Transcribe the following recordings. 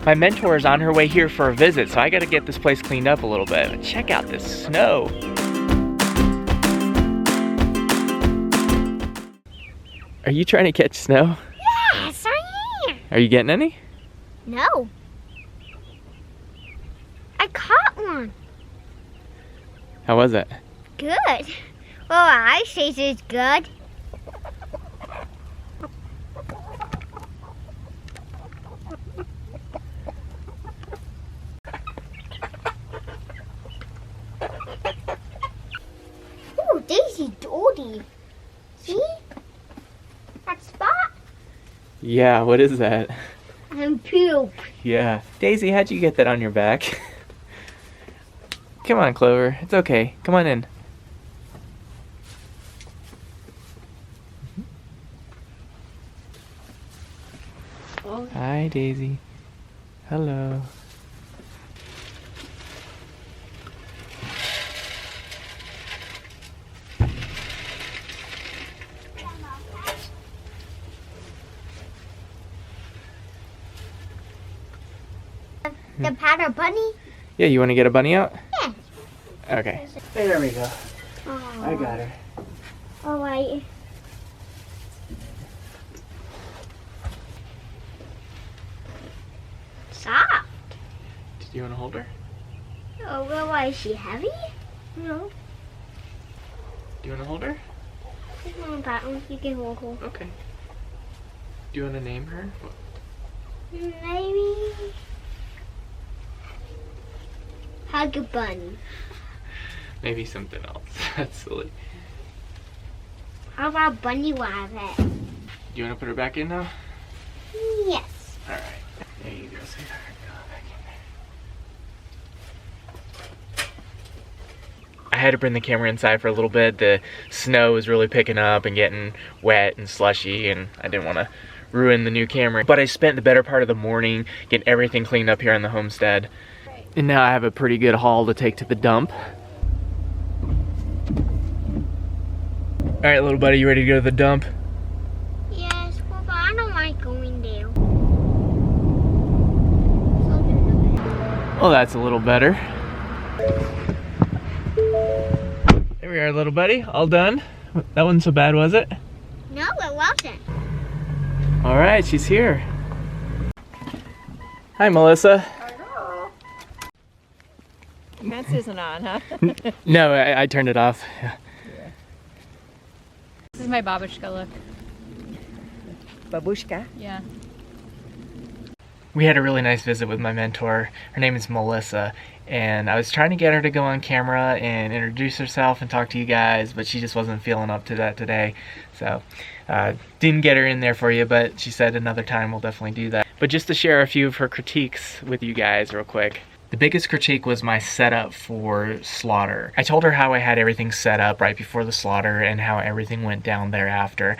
My mentor is on her way here for a visit, so I gotta get this place cleaned up a little bit. Check out this snow. Are you trying to catch snow? Yes, I am. Are you getting any? No. I caught one. How was it? Good. Well, I say it's good. Ooh, Daisy Doty. See? That spot? Yeah, what is that? And poop. Yeah. Daisy, how'd you get that on your back? Come on, Clover. It's okay. Come on in. Oh. Hi, Daisy. Hello. The powder bunny? Yeah, you want to get a bunny out? Yeah. Okay. There we go. Oh. I got her. Oh, wait. Soft. Do you want to hold her? Oh, well, why is she heavy? No. Do you want to hold her? No, that one. You can hold her. Okay. Do you want to name her? Maybe. Hug a bunny. Maybe something else. That's silly. How about bunny rabbit? Do you want to put her back in now? Yes. All right. There you go, sweetheart. Go back in there. I had to bring the camera inside for a little bit. The snow was really picking up and getting wet and slushy, and I didn't want to ruin the new camera. But I spent the better part of the morning getting everything cleaned up here on the homestead. And now I have a pretty good haul to take to the dump. All right, little buddy, you ready to go to the dump? Yes, well, but I don't like going there. Well, that's a little better. There we are, little buddy, all done. That wasn't so bad, was it? No, it wasn't. All right, she's here. Hi, Melissa. Fence isn't on, huh? No, I turned it off. Yeah. This is my babushka look. Babushka? Yeah. We had a really nice visit with my mentor. Her name is Melissa, and I was trying to get her to go on camera and introduce herself and talk to you guys, but she just wasn't feeling up to that today. So, didn't get her in there for you, but she said another time we'll definitely do that. But just to share a few of her critiques with you guys real quick. The biggest critique was my setup for slaughter. I told her how I had everything set up right before the slaughter and how everything went down thereafter.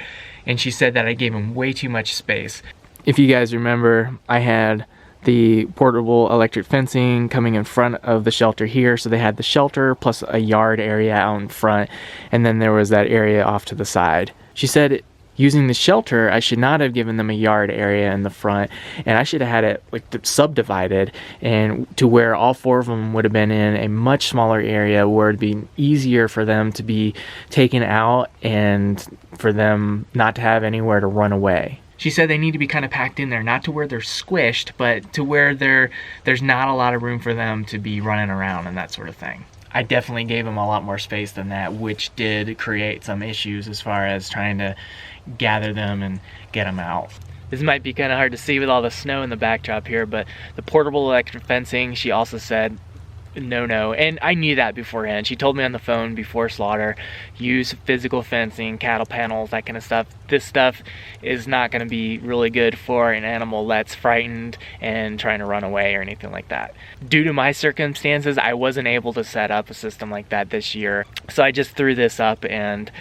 And she said that I gave him way too much space. If you guys remember, I had the portable electric fencing coming in front of the shelter here. So they had the shelter plus a yard area out in front. And then there was that area off to the side. She said using the shelter, I should not have given them a yard area in the front, and I should have had it like subdivided and to where all four of them would have been in a much smaller area where it'd be easier for them to be taken out and for them not to have anywhere to run away. She said they need to be kind of packed in there, not to where they're squished, but to where there's not a lot of room for them to be running around and that sort of thing. I definitely gave them a lot more space than that, which did create some issues as far as trying to gather them and get them out. This might be kind of hard to see with all the snow in the backdrop here, but the portable electric fencing, she also said no, and I knew that beforehand. She told me on the phone before slaughter, use physical fencing, cattle panels, that kind of stuff. This stuff is not going to be really good for an animal that's frightened and trying to run away or anything like that. Due to my circumstances, I wasn't able to set up a system like that this year, so I just threw this up, and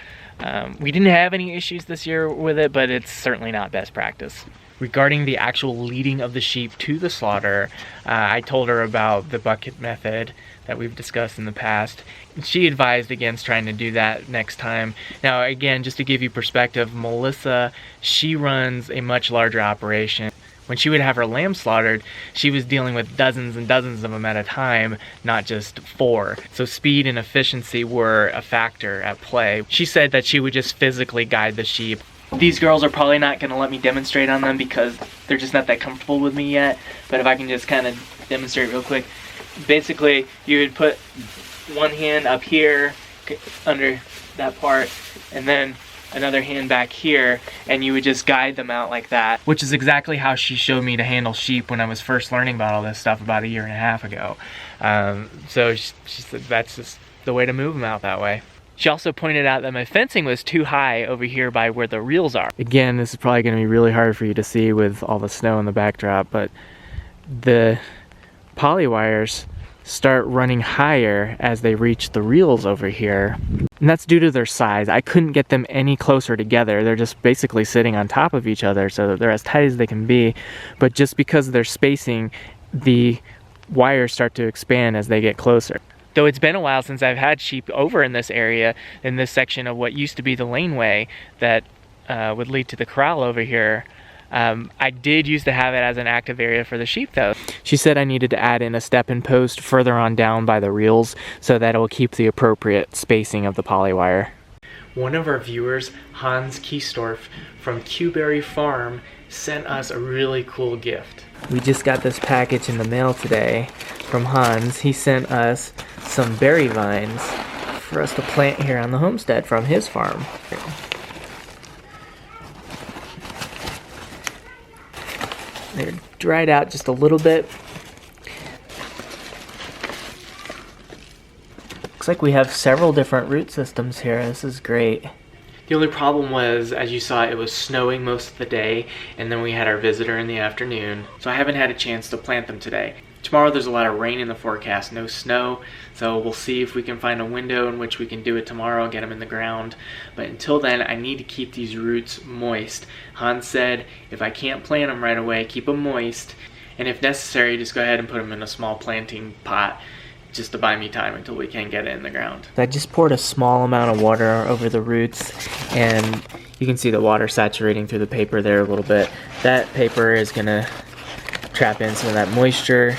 we didn't have any issues this year with it, but it's certainly not best practice. Regarding the actual leading of the sheep to the slaughter, I told her about the bucket method that we've discussed in the past. She advised against trying to do that next time. Now again, just to give you perspective, Melissa, she runs a much larger operation. when she would have her lamb slaughtered, she was dealing with dozens and dozens of them at a time, not just 4. So speed and efficiency were a factor at play. She said that she would just physically guide the sheep. These girls are probably not going to let me demonstrate on them because they're just not that comfortable with me yet, but if I can just kind of demonstrate real quick. Basically, you would put one hand up here under that part, and then another hand back here, and you would just guide them out like that, which is exactly how she showed me to handle sheep when I was first learning about all this stuff about 1.5 years ago. So she said that's just the way to move them out that way. She also pointed out that my fencing was too high over here by where the reels are. Again, this is probably going to be really hard for you to see with all the snow in the backdrop, but the poly wires start running higher as they reach the reels over here. And that's due to their size. I couldn't get them any closer together. They're just basically sitting on top of each other, so they're as tight as they can be. But just because of their spacing, the wires start to expand as they get closer. Though it's been a while since I've had sheep over in this area, in this section of what used to be the laneway that would lead to the corral over here, I did used to have it as an active area for the sheep though. She said I needed to add in a step-in post further on down by the reels so that it will keep the appropriate spacing of the poly wire. One of our viewers, Hans Kiestorf from Qberry Farm, sent us a really cool gift. We just got this package in the mail today from Hans. He sent us some berry vines for us to plant here on the homestead from his farm. They're dried out just a little bit. Looks like we have several different root systems here. This is great. The only problem was, as you saw, it was snowing most of the day, and then we had our visitor in the afternoon, so I haven't had a chance to plant them today. Tomorrow there's a lot of rain in the forecast, no snow, so we'll see if we can find a window in which we can do it tomorrow and get them in the ground. But until then, I need to keep these roots moist. Hans said if I can't plant them right away, keep them moist, and if necessary, just go ahead and put them in a small planting pot just to buy me time until we can get it in the ground. I just poured a small amount of water over the roots, and you can see the water saturating through the paper there a little bit. That paper is gonna trap in some of that moisture,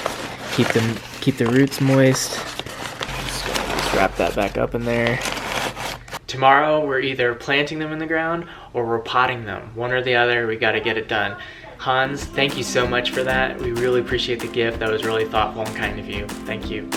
keep the roots moist. Just wrap that back up in there. Tomorrow we're either planting them in the ground or we're potting them. One or the other, we gotta get it done. Hans, thank you so much for that. We really appreciate the gift. That was really thoughtful and kind of you. Thank you.